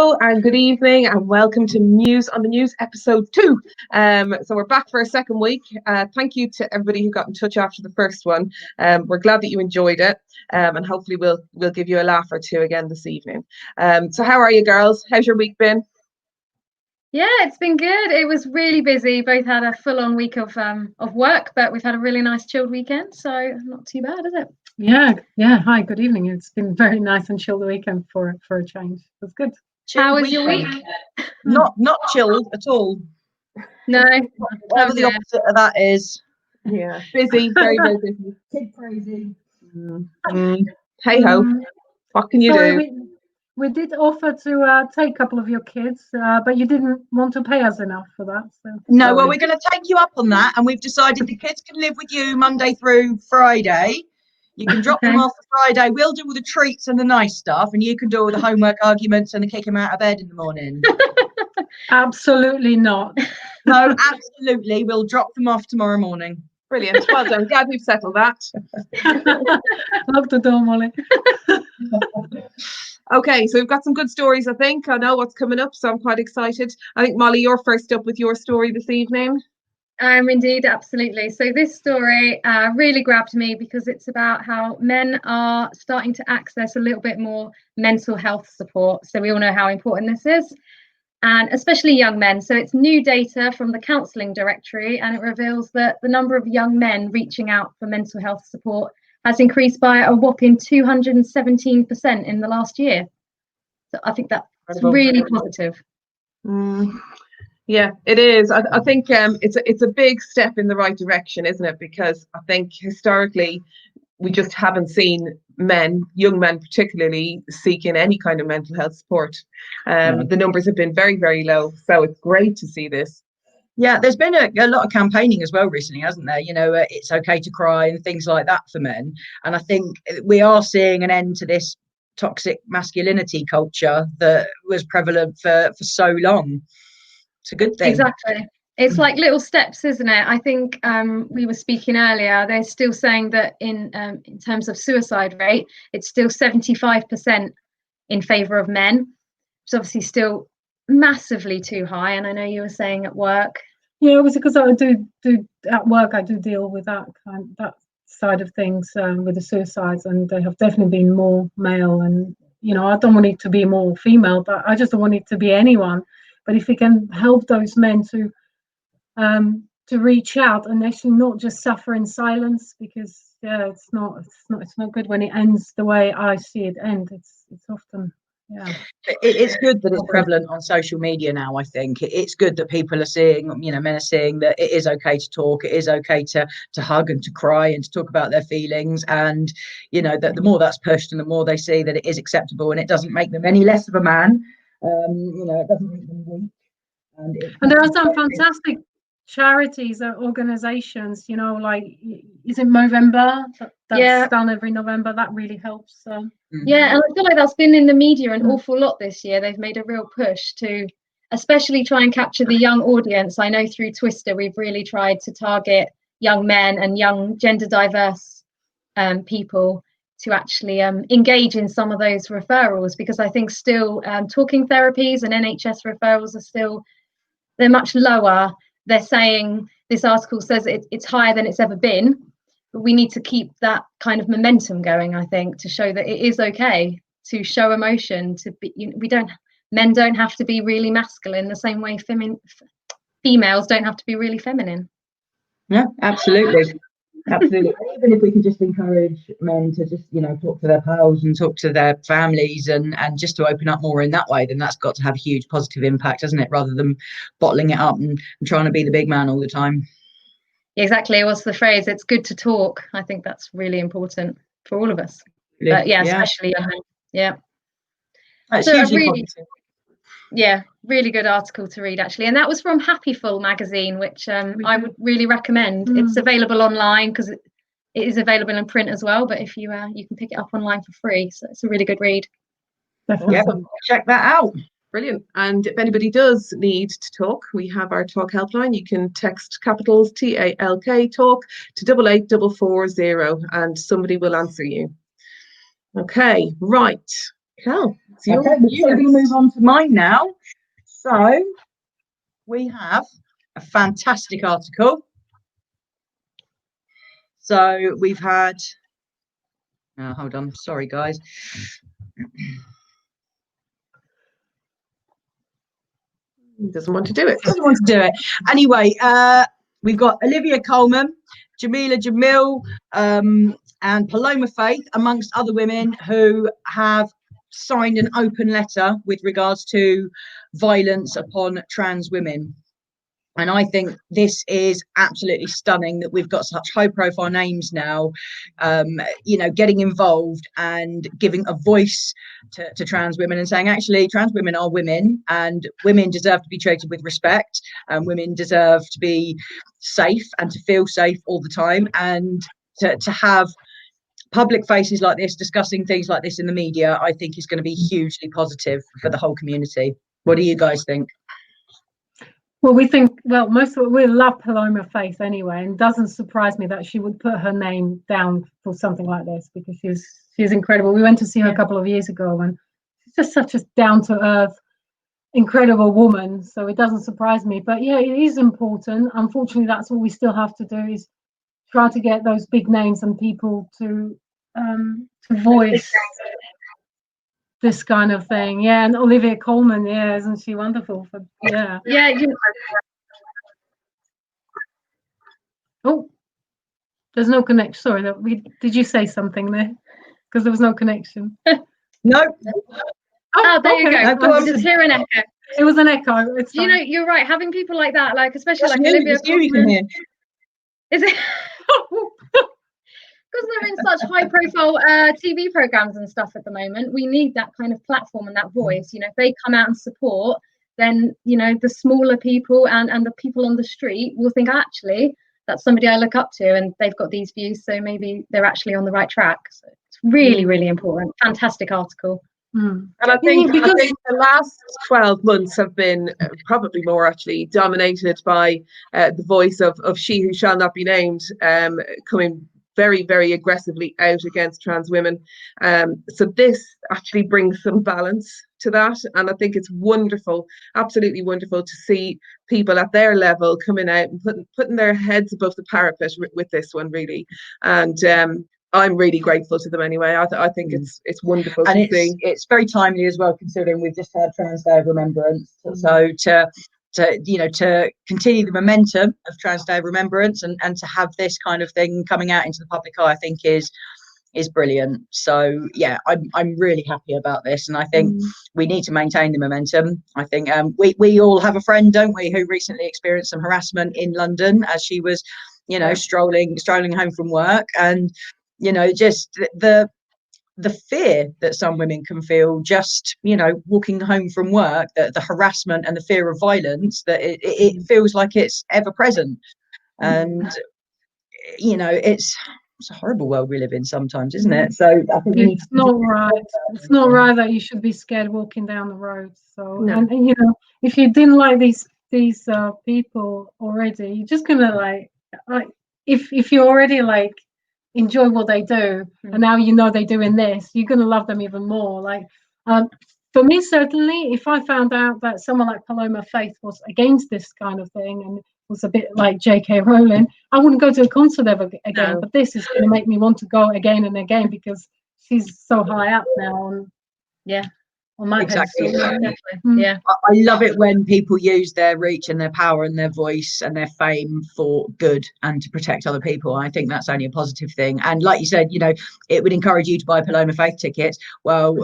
Hello and good evening and welcome to Muse on the News episode 2. So we're back for a second week. Thank you to everybody who got in touch after the first one. We're glad that you enjoyed it, and hopefully we'll give you a laugh or two again this evening. So how are you girls? How's your week been? Yeah, it's been good. It was really busy. Both had a full-on week of work, but we've had a really nice chilled weekend, so not too bad, is it? Yeah. Hi, good evening. It's been very nice and chilled weekend for a change. It was good. How was your week? Not chilled at all. No. Whatever the opposite of that is. Yeah, busy, very busy. Kid crazy. Hey ho, what can you do? We did offer to take a couple of your kids, but you didn't want to pay us enough for that. So. No, well, we're going to take you up on that, and we've decided the kids can live with you Monday through Friday. You can drop them off Friday. We'll do all the treats and the nice stuff, and you can do all the homework arguments and kick them out of bed in the morning. Absolutely not. No, absolutely. We'll drop them off tomorrow morning. Brilliant. Well done. Glad we've settled that. Lock the door, Molly. Okay, so we've got some good stories, I think. I know what's coming up, so I'm quite excited. I think, Molly, you're first up with your story this evening. Indeed, absolutely. So this story really grabbed me because it's about how men are starting to access a little bit more mental health support. So we all know how important this is, and especially young men. So it's new data from the Counselling Directory, and it reveals that the number of young men reaching out for mental health support has increased by a whopping 217% in the last year. So I think that's really positive. Yeah, it is. I think it's a big step in the right direction, isn't it? Because I think historically we just haven't seen men, young men particularly, seeking any kind of mental health support. The numbers have been very, very low. So it's great to see this. Yeah, there's been a lot of campaigning as well recently, hasn't there? You know, it's okay to cry and things like that for men. And I think we are seeing an end to this toxic masculinity culture that was prevalent for so long. It's a good thing. Exactly. It's like little steps, isn't it? I think we were speaking earlier, they're still saying that in terms of suicide rate, it's still 75% in favour of men. It's obviously still massively too high. And I know you were saying at work. Yeah, obviously, because I do at work, I do deal with that side of things with the suicides, and they have definitely been more male. And you know, I don't want it to be more female, but I just don't want it to be anyone. But if we can help those men to reach out and actually not just suffer in silence, because it's not good when it ends the way I see it end. It's often. Yeah. It's good that it's prevalent on social media now. I think it's good that people are seeing, you know, men are seeing that it is okay to talk, it is okay to hug and to cry and to talk about their feelings, and you know that the more that's pushed and the more they see that it is acceptable and it doesn't make them any less of a man, you know, it doesn't make them weak. And there are some fantastic charities or organizations, you know, like is it Movember that's done every November? That really helps. Yeah, and I feel like that's been in the media an awful lot this year. They've made a real push to especially try and capture the young audience. I know through Twister we've really tried to target young men and young gender diverse people to actually engage in some of those referrals, because I think still talking therapies and NHS referrals are still, they're much lower. They're saying, this article says it's higher than it's ever been, but we need to keep that kind of momentum going, I think, to show that it is okay to show emotion, to be, you know, men don't have to be really masculine the same way females don't have to be really feminine. Yeah, absolutely. Absolutely. Even if we can just encourage men to just, you know, talk to their pals and talk to their families and just to open up more in that way, then that's got to have a huge positive impact, hasn't it? Rather than bottling it up and trying to be the big man all the time. Exactly. What's the phrase? It's good to talk. I think that's really important for all of us. But especially young men. Yeah. That's hugely positive. Yeah, really good article to read actually, and that was from Happyful magazine, which I would really recommend. It's available online because it is available in print as well, but if you can pick it up online for free, so it's a really good read. Yeah, check that out. Brilliant. And if anybody does need to talk, we have our talk helpline. You can text capitals TALK talk to 88440 and somebody will answer you. Okay, right. Cool. Okay, we're going to move on to mine now. So we have a fantastic article. So we've had, oh, hold on, sorry guys. He doesn't want to do it. Doesn't want to do it. Anyway, we've got Olivia Colman, Jamila Jamil, and Paloma Faith, amongst other women who have signed an open letter with regards to violence upon trans women. And I think this is absolutely stunning that we've got such high profile names now, getting involved and giving a voice to trans women and saying, actually, trans women are women and women deserve to be treated with respect, and women deserve to be safe and to feel safe all the time. And to have public faces like this discussing things like this in the media, I think is going to be hugely positive for the whole community. What do you guys think? Well, most of we love Paloma Faith anyway, and doesn't surprise me that she would put her name down for something like this, because she's incredible. We went to see her a couple of years ago, and she's just such a down-to-earth, incredible woman. So it doesn't surprise me. But yeah, it is important. Unfortunately, that's what we still have to do, is try to get those big names and people to voice this kind of thing. Yeah, and Olivia Colman, yeah, isn't she wonderful? Yeah. Oh, there's no connection. Sorry, did you say something there? Because there was no connection. No. Oh, there you go. No, I just hear an echo. It was an echo. It's You know, you're right. Having people like that, like especially That's like Olivia Colman, you can hear. is it? Because they're in such high-profile TV programs and stuff at the moment, we need that kind of platform and that voice. You know, if they come out and support, then the smaller people and the people on the street will think, actually, that's somebody I look up to, and they've got these views, so maybe they're actually on the right track. So it's really, really important. Fantastic article. And I think the last 12 months have been probably more actually dominated by the voice of She Who Shall Not Be Named, coming very, very aggressively out against trans women. So this actually brings some balance to that. And I think it's wonderful, absolutely wonderful to see people at their level coming out and putting their heads above the parapet with this one, really. And I'm really grateful to them anyway. I think it's wonderful to see. It's very timely as well, considering we've just had Trans Day of Remembrance. So to continue the momentum of Trans Day of Remembrance and to have this kind of thing coming out into the public eye, I think is brilliant. So yeah, I'm really happy about this, and I think we need to maintain the momentum. I think we all have a friend, don't we, who recently experienced some harassment in London as she was strolling home from work, and just the fear that some women can feel just walking home from work, the harassment and the fear of violence, that it feels like it's ever present. And it's a horrible world we live in sometimes, isn't it? So I think it's not right. It's not right that you should be scared walking down the road. So No. and if you didn't like these people already, you're just gonna like if you already like enjoy what they do, and now they're doing this, you're gonna love them even more. Like for me, certainly, if I found out that someone like Paloma Faith was against this kind of thing and was a bit like J.K. Rowling, I wouldn't go to a concert ever again. No. But this is going to make me want to go again and again, because she's so high up now. On my exactly. Yeah. I love it when people use their reach and their power and their voice and their fame for good and to protect other people. I think that's only a positive thing. And like you said, it would encourage you to buy Paloma Faith tickets. Well,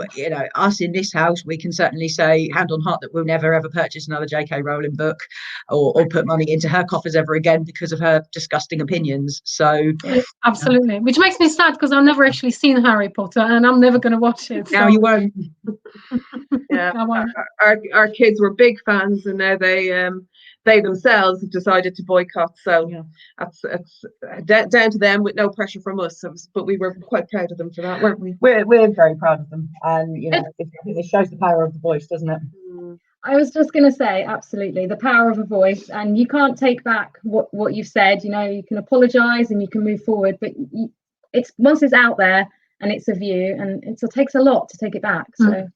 us in this house, we can certainly say hand on heart that we'll never ever purchase another J.K. Rowling book or put money into her coffers ever again because of her disgusting opinions. So absolutely, which makes me sad, because I've never actually seen Harry Potter and I'm never going to watch it. Now you won't. Yeah, our kids were big fans, and now they themselves have decided to boycott. So it's down to them, with no pressure from us. But we were quite proud of them for that, weren't we? We're very proud of them, and it shows the power of the voice, doesn't it? I was just going to say, absolutely, the power of a voice, and you can't take back what you've said. You can apologise and you can move forward, but it's once it's out there, and it's a view, and it takes a lot to take it back. So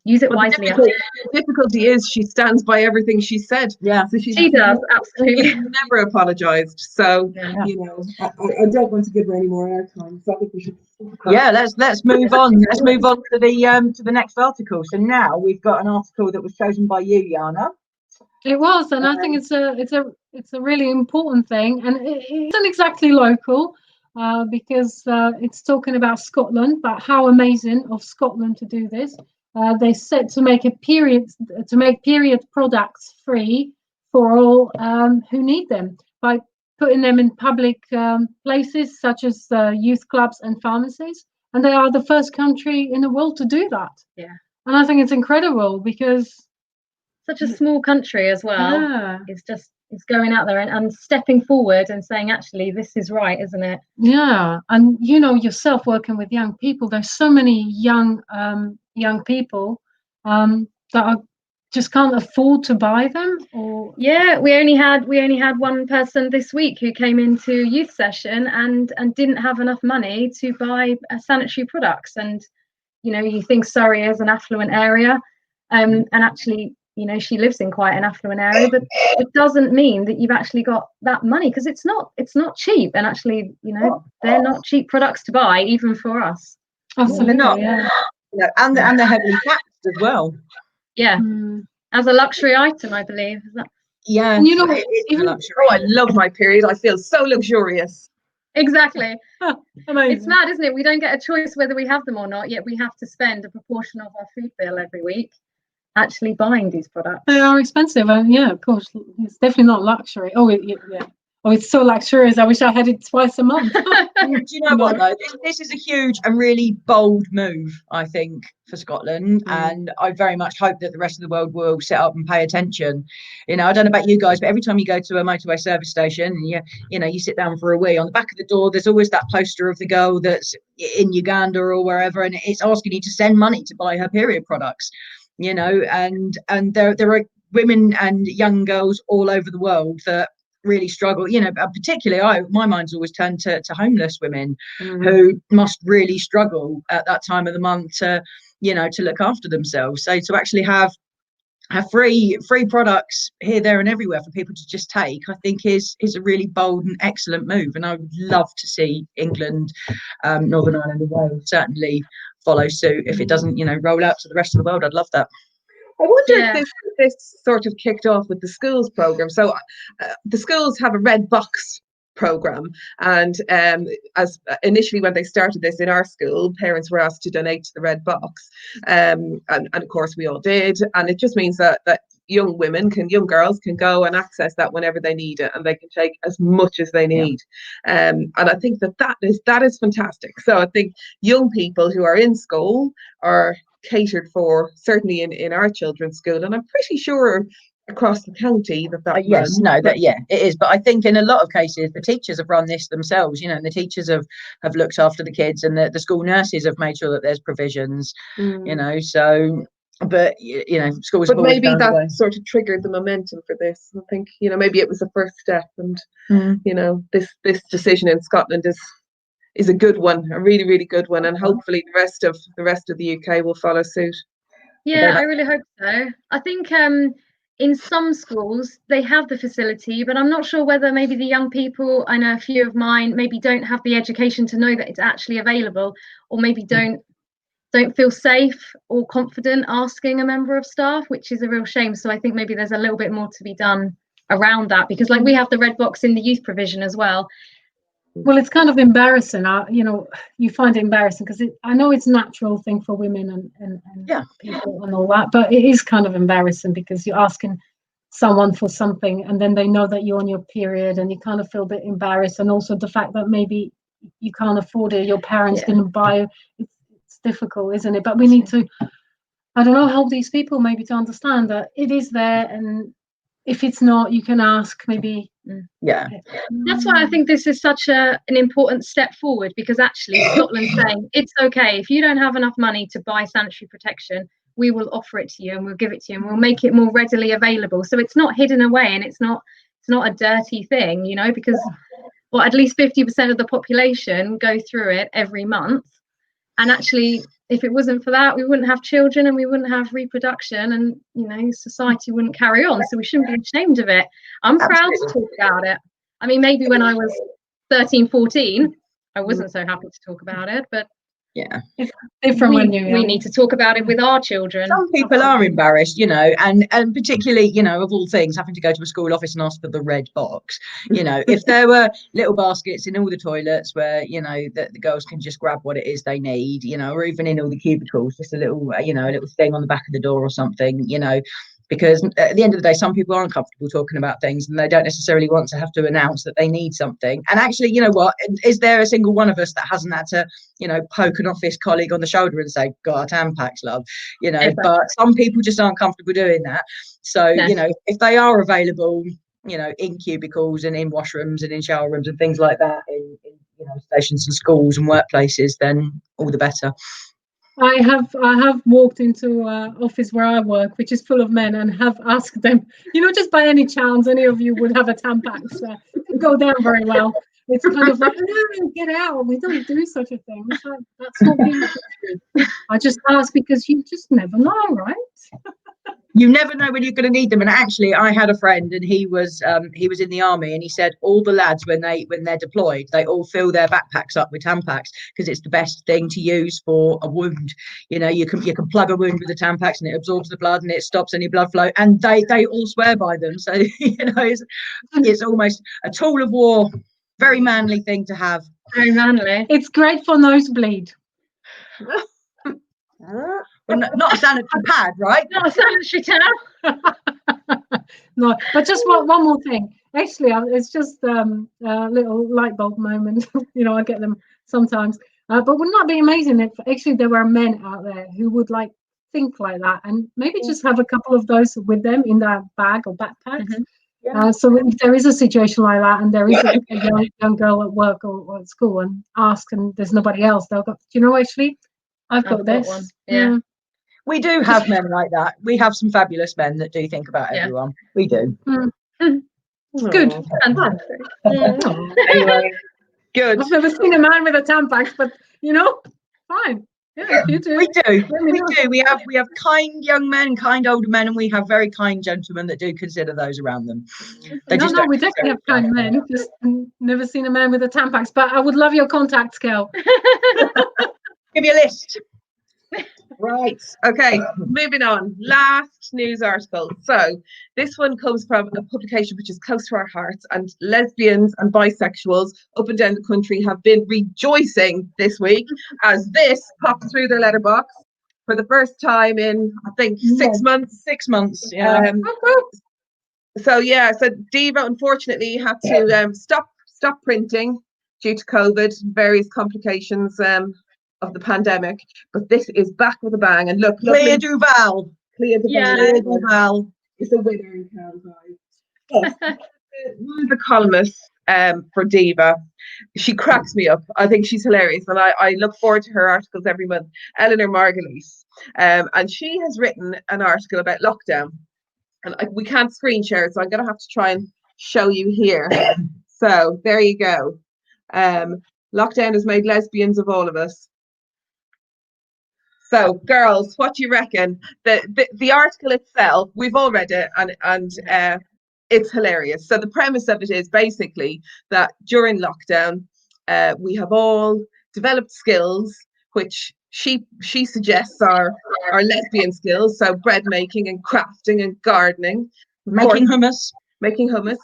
use it wisely. The difficulty is she stands by everything she said. Yeah, so she does, absolutely. She's never apologized. So yeah. you know, I don't want to give her any more airtime. So I think we should. Yeah, let's move on. Let's move on to the next article. So now we've got an article that was chosen by you, Jana. It was, and I think it's a really important thing, and it isn't exactly local, because it's talking about Scotland, but how amazing of Scotland to do this. They set to make period products free for all who need them by putting them in public places such as youth clubs and pharmacies, and they are the first country in the world to do that. Yeah, and I think it's incredible because such a small country as well. Yeah. It's going out there and stepping forward and saying, actually, this is right, isn't it? Yeah, and you know yourself working with young people, there's so many young people that just can't afford to buy them. Or yeah, we only had one person this week who came into youth session and didn't have enough money to buy sanitary products. And you know, you think Surrey is an affluent area, and actually, you know, she lives in quite an affluent area, but it doesn't mean that you've actually got that money, because it's not cheap. And actually, you know, they're not cheap products to buy, even for us. absolutely, they're not. yeah. You know, and they're heavily taxed as well. Yeah, as a luxury item, I believe. Is that... Yeah, And you know, Even I love my period. I feel so luxurious. Exactly. amazing. It's mad, isn't it? We don't get a choice whether we have them or not, yet we have to spend a proportion of our food bill every week actually buying these products. They are expensive, and yeah, of course, it's definitely not luxury. Yeah. Oh, it's so luxurious. I wish I had it twice a month. Do you know what though? This is a huge and really bold move, I think, for Scotland, and I very much hope that the rest of the world will set up and pay attention. You know, I don't know about you guys, but every time you go to a motorway service station and you sit down for a wee, on the back of the door there's always that poster of the girl that's in Uganda or wherever, and it's asking you to send money to buy her period products. You know, and there are women and young girls all over the world that really struggle, you know, particularly my mind's always turned to homeless women who must really struggle at that time of the month to look after themselves. So to actually have free products here, there and everywhere for people to just take, I think is a really bold and excellent move. And I would love to see England, Northern Ireland and Wales certainly follow suit. If it doesn't, roll out to the rest of the world, I'd love that. I wonder if this sort of kicked off with the schools program. So the schools have a red box program, and as initially when they started this in our school, parents were asked to donate to the red box, and of course we all did, and it just means that young girls can go and access that whenever they need it, and they can take as much as they need. And I think that is fantastic. So I think young people who are in school are catered for, certainly in our children's school, and I'm pretty sure across the county it is. But I think in a lot of cases the teachers have run this themselves, and the teachers have looked after the kids, and the school nurses have made sure that there's provisions, so. But schools. But maybe that sort of triggered the momentum for this. I think maybe it was the first step, and this decision in Scotland is a good one, a really, really good one, and hopefully the rest of the UK will follow suit. Yeah, I really hope so. I think in some schools they have the facility, but I'm not sure whether maybe the young people, I know a few of mine maybe don't have the education to know that it's actually available, or maybe don't feel safe or confident asking a member of staff, which is a real shame. So I think maybe there's a little bit more to be done around that, because we have the red box in the youth provision as well. Well, it's kind of embarrassing. You find it embarrassing because I know it's a natural thing for women and people and all that, but it is kind of embarrassing because you're asking someone for something and then they know that you're on your period, and you kind of feel a bit embarrassed. And also the fact that maybe you can't afford it, your parents didn't buy it. It's difficult, isn't it? But we need to, I don't know, help these people maybe to understand that it is there, and if it's not, you can ask maybe. That's why I think this is such an important step forward, because actually Scotland's saying it's okay if you don't have enough money to buy sanitary protection, we will offer it to you and we'll give it to you and we'll make it more readily available, so it's not hidden away and it's not a dirty thing, because at least 50% of the population go through it every month. And actually, if it wasn't for that, we wouldn't have children and we wouldn't have reproduction, and society wouldn't carry on. So we shouldn't be ashamed of it. I'm proud to talk about it. I mean, maybe when I was 13, 14, I wasn't so happy to talk about it, but yeah, it's different when we need to talk about it with our children. Some people are embarrassed, and particularly, of all things, having to go to a school office and ask for the red box. If there were little baskets in all the toilets where, that the girls can just grab what it is they need, or even in all the cubicles, just a little, a little thing on the back of the door or something, because at the end of the day, some people aren't comfortable talking about things and they don't necessarily want to have to announce that they need something. And actually, you know what, is there a single one of us that hasn't had to, poke an office colleague on the shoulder and say, got a Tampax, love, exactly. But some people just aren't comfortable doing that. So, no. If they are available, in cubicles and in washrooms and in shower rooms and things like that, in stations and schools and workplaces, then all the better. I have walked into an office where I work, which is full of men, and have asked them, just by any chance, any of you would have a Tampax. It go down very well. It's kind of like, no, get out. We don't do such a thing. It's like, that's not being true. I just ask because you just never know, right? You never know when you're going to need them. And actually, I had a friend, and he was in the army, and he said all the lads when they're deployed, they all fill their backpacks up with Tampax because it's the best thing to use for a wound. You can plug a wound with a Tampax and it absorbs the blood and it stops any blood flow. And they all swear by them. So it's almost a tool of war. Very manly thing to have. Very manly. It's great for nosebleed. Well, not a sanitary pad, right? Not a sanitary towel. No, but just one more thing. Actually, it's just a little light bulb moment. I get them sometimes. But wouldn't that be amazing if actually there were men out there who would think like that and maybe just have a couple of those with them in their bag or backpack? Mm-hmm. Yeah. So if there is a situation like that and there is a young girl at work or at school and ask and there's nobody else, they'll go, actually, I've got this. One. Yeah. We do have men like that. We have some fabulous men that do think about everyone. We do. It's good. Anyway, good. I've never seen a man with a Tampax, but fine. Yeah, you do. We do. We have kind young men, kind older men, and we have very kind gentlemen that do consider those around them. We definitely have kind men. Just never seen a man with a Tampax, but I would love your contacts, Kel. Give you a list. Right. Okay. Moving on. Last news article. So this one comes from a publication which is close to our hearts, and lesbians and bisexuals up and down the country have been rejoicing this week as this popped through their letterbox for the first time in, I think, 6 months. 6 months. Yeah. So Diva unfortunately had to stop printing due to COVID, various complications of the pandemic, but this is back with a bang. And look, Clear Duval. Clear Duval is a winner in Carol's eyes. One of the columnists for Diva, she cracks me up. I think she's hilarious, and I look forward to her articles every month. Eleanor Margulies, and she has written an article about lockdown, and we can't screen share it, so I'm going to have to try and show you here. So there you go. Lockdown has made lesbians of all of us. So, girls, what do you reckon? The article itself, we've all read it, and it's hilarious. So the premise of it is basically that during lockdown, we have all developed skills, which she suggests are lesbian skills. So bread making and crafting and gardening, making hummus,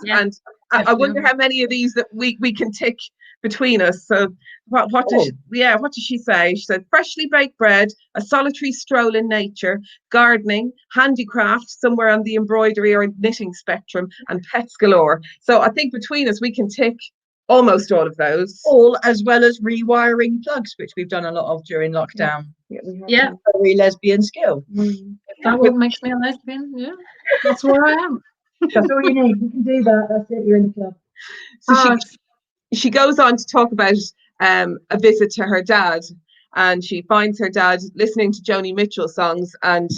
yeah. And I wonder how many of these that we can tick between us. So what does she say? She said freshly baked bread, a solitary stroll in nature, gardening, handicraft, somewhere on the embroidery or knitting spectrum, and pets galore. So I think between us we can tick almost all of those. All as well as rewiring plugs, which we've done a lot of during lockdown. Yeah. A very lesbian skill. That what makes me a lesbian. Yeah. That's where I am. That's all you need. You can do that. That's it. You're in the club. So she goes on to talk about a visit to her dad, and she finds her dad listening to Joni Mitchell songs and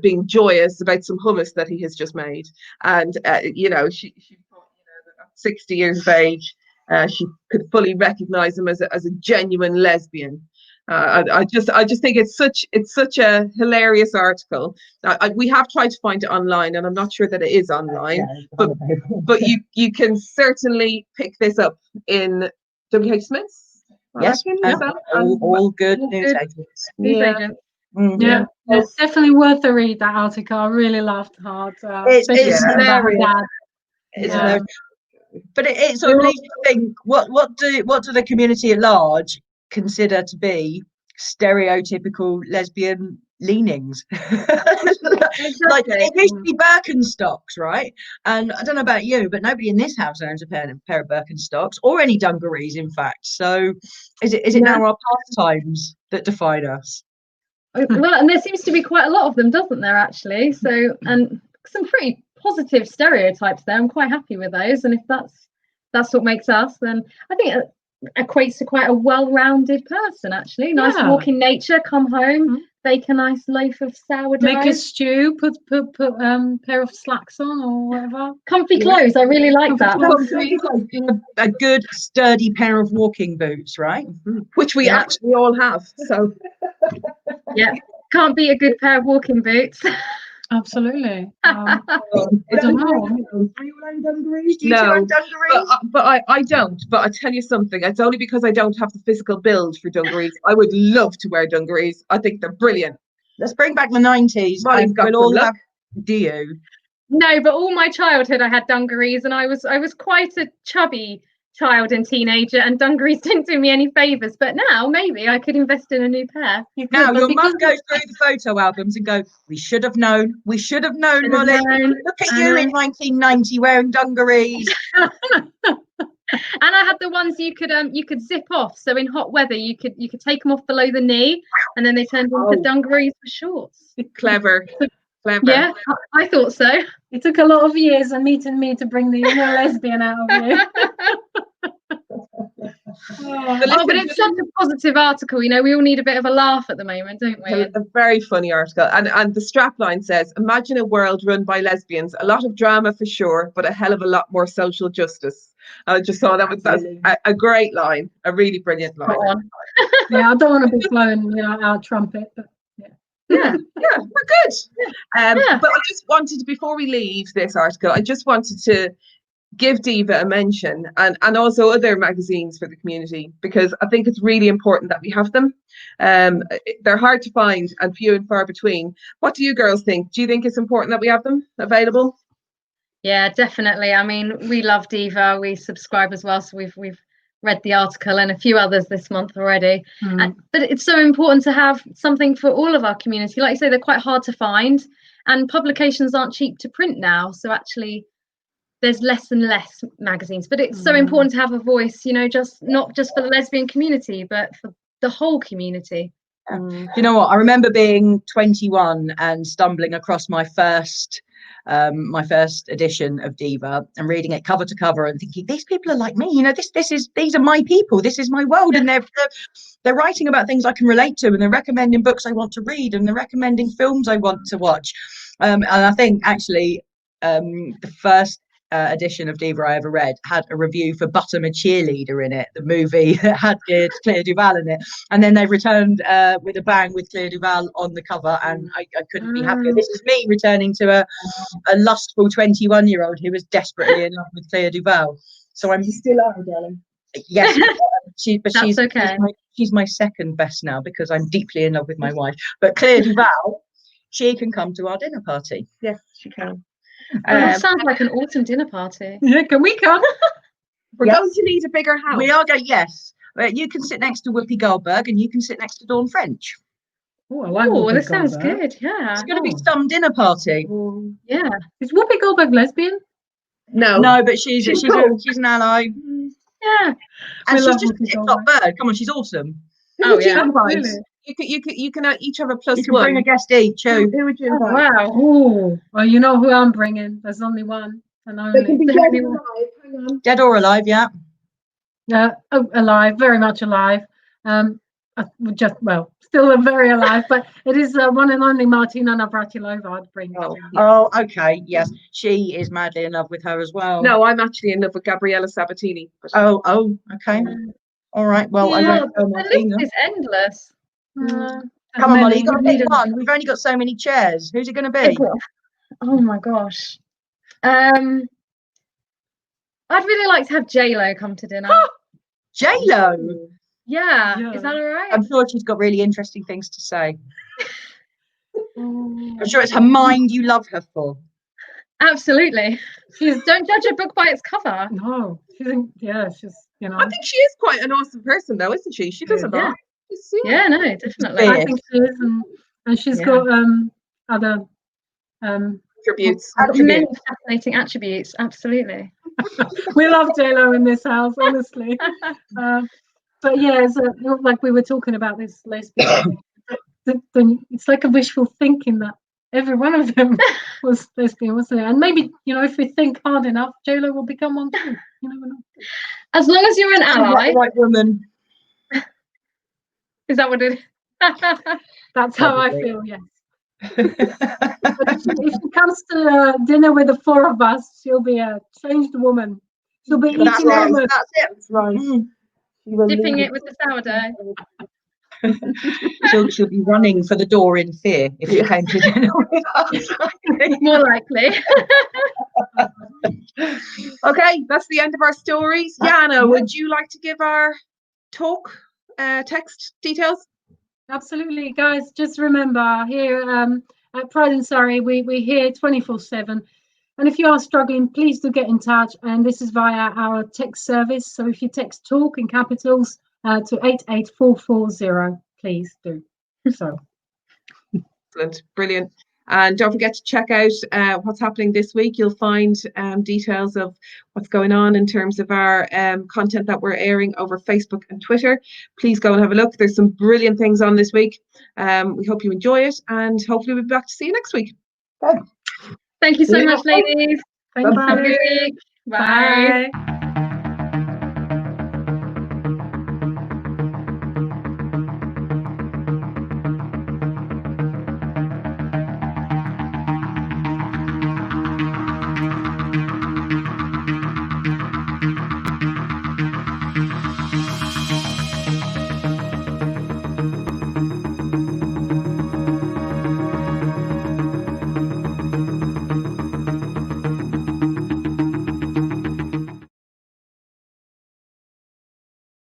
being joyous about some hummus that he has just made. And she thought, at 60 years of age, she could fully recognize him as a genuine lesbian. I just think it's such a hilarious article. We have tried to find it online, and I'm not sure that it is online. But you can certainly pick this up in WH Smith's. Yes, all good news agents. News agents. Yeah, it's definitely worth a read, that article. I really laughed hard. It's hilarious. It's hilarious. But it sort of leaves you to think, what do the community at large consider to be stereotypical lesbian leanings? Like it used to be Birkenstocks, right? And I don't know about you, but nobody in this house owns a pair of Birkenstocks or any dungarees, in fact. So is it now our pastimes that define us? Well, and there seems to be quite a lot of them, doesn't there, actually? So, and some pretty positive stereotypes there. I'm quite happy with those. And if that's what makes us, then I think it equates to quite a well-rounded person, actually. Nice walk in nature, come home, bake a nice loaf of sourdough. Make a stew, put pair of slacks on or whatever. Comfy clothes, I really like that. A good, sturdy pair of walking boots, right? Which we actually all have. So yeah, can't beat a good pair of walking boots. Absolutely. I don't know. Do you own dungarees? No, but I don't. But I tell you something, it's only because I don't have the physical build for dungarees. I would love to wear dungarees. I think they're brilliant. Let's bring back the 90s. Molly's got we'll all some have. Do you? No, but all my childhood I had dungarees, and I was quite a chubby child and teenager, and dungarees didn't do me any favors. But now maybe I could invest in a new pair. Now your mum goes through the photo albums and go, we should have known, Molly. Look at you in 1990 wearing dungarees. And I had the ones you could zip off, so in hot weather you could take them off below the knee, and then they turned into dungarees for shorts. Clever. Yeah, I thought so. It took a lot of years of meeting me to bring the inner lesbian out of you. But it's such a positive article. You know, we all need a bit of a laugh at the moment, don't we? A very funny article. And the strapline says, imagine a world run by lesbians. A lot of drama for sure, but a hell of a lot more social justice. I just saw that was a great line, a really brilliant line. Yeah, I don't want to be blowing, our trumpet, but yeah, we're good. But I just wanted to, before we leave this article, I just wanted to give Diva a mention and also other magazines for the community, because I think it's really important that we have them. They're hard to find and few and far between. What do you girls think? Do you think it's important that we have them available? Yeah, definitely. I mean, we love Diva. We subscribe as well, so we've read the article and a few others this month already. But it's so important to have something for all of our community. Like you say, they're quite hard to find, and publications aren't cheap to print now. So actually, there's less and less magazines. But it's so important to have a voice, just not just for the lesbian community, but for the whole community. You know what? I remember being 21 and stumbling across my first edition of Diva and reading it cover to cover and thinking, these people are like me, these are my people, this is my world, and they're writing about things I can relate to, and they're recommending books I want to read, and they're recommending films I want to watch. And I think actually the first edition of Diva I ever read had a review for Butterm a Cheerleader in it, the movie that had Claire Duval in it, and then they returned with a bang with Claire Duval on the cover, and I couldn't be happier. This is me returning to a lustful 21-year-old who was desperately in love with Claire Duval. So I'm still are, darling. Yes, she's okay. She's my second best now, because I'm deeply in love with my wife. But Claire Duval, she can come to our dinner party. Yes, she can. It sounds like an autumn dinner party. Yeah, can we come? We're going to need a bigger house. We are going, yes. You can sit next to Whoopi Goldberg and you can sit next to Dawn French. Oh, this sounds good. Yeah. It's going to be some dinner party. Yeah. Is Whoopi Goldberg lesbian? No, but she's an ally. Yeah. And she's just a tip-top bird. Come on, she's awesome. Oh, yeah. Really? You can each have a plus one. You can bring a guest each. Who would you invite? Wow. Oh, well, you know who I'm bringing. There's only one. And only. They can be dead or alive. Hang on. Dead or alive, yeah. Yeah, alive, very much alive. Still very alive, but it is one and only Martina Navratilova I'd bring. Oh, okay, yes. She is madly in love with her as well. No, I'm actually in love with Gabriella Sabatini. Oh, okay. All right, well, the list is endless. Come on, Molly, many. you've got to pick one. We've only got so many chairs. Who's it going to be? Oh my gosh. I'd really like to have JLo come to dinner. JLo. Yeah, is that all right? I'm sure she's got really interesting things to say. Oh, I'm sure it's her mind you love her for. Absolutely. Don't judge a book by its cover. no, she's, you know. I think she is quite an awesome person, though, isn't she? She does a lot. Yeah, no, definitely. I think she is, and she's got other Attributes. Many fascinating attributes. Absolutely. we love JLo in this house, honestly. But yeah, like we were talking about this lesbian, then it's like a wishful thinking that every one of them was lesbian, wasn't it? And maybe, you know, if we think hard enough, JLo will become one too. You never know. As long as you're an ally. The right woman. Is that what it is? That's how I feel, yes. But if she comes to dinner with the four of us, she'll be a changed woman. She'll be That's eating right. almonds. That's it. That's right. Dipping it with the sourdough. She'll be running for the door in fear if she came to dinner with us. More likely. Okay, that's the end of our stories. Jana, would you like to give our talk text details? Absolutely, guys. Just remember, here at Pride in Surrey, we're here 24/7. And if you are struggling, please do get in touch. And this is via our text service. So if you text TALK in capitals to 88440, please do so. Excellent, brilliant. And don't forget to check out what's happening this week. You'll find details of what's going on in terms of our content that we're airing over Facebook and Twitter. Please go and have a look. There's some brilliant things on this week. We hope you enjoy it, and hopefully we'll be back to see you next week. Thank you so much, ladies. Thank Have a you. good week. Bye. Bye.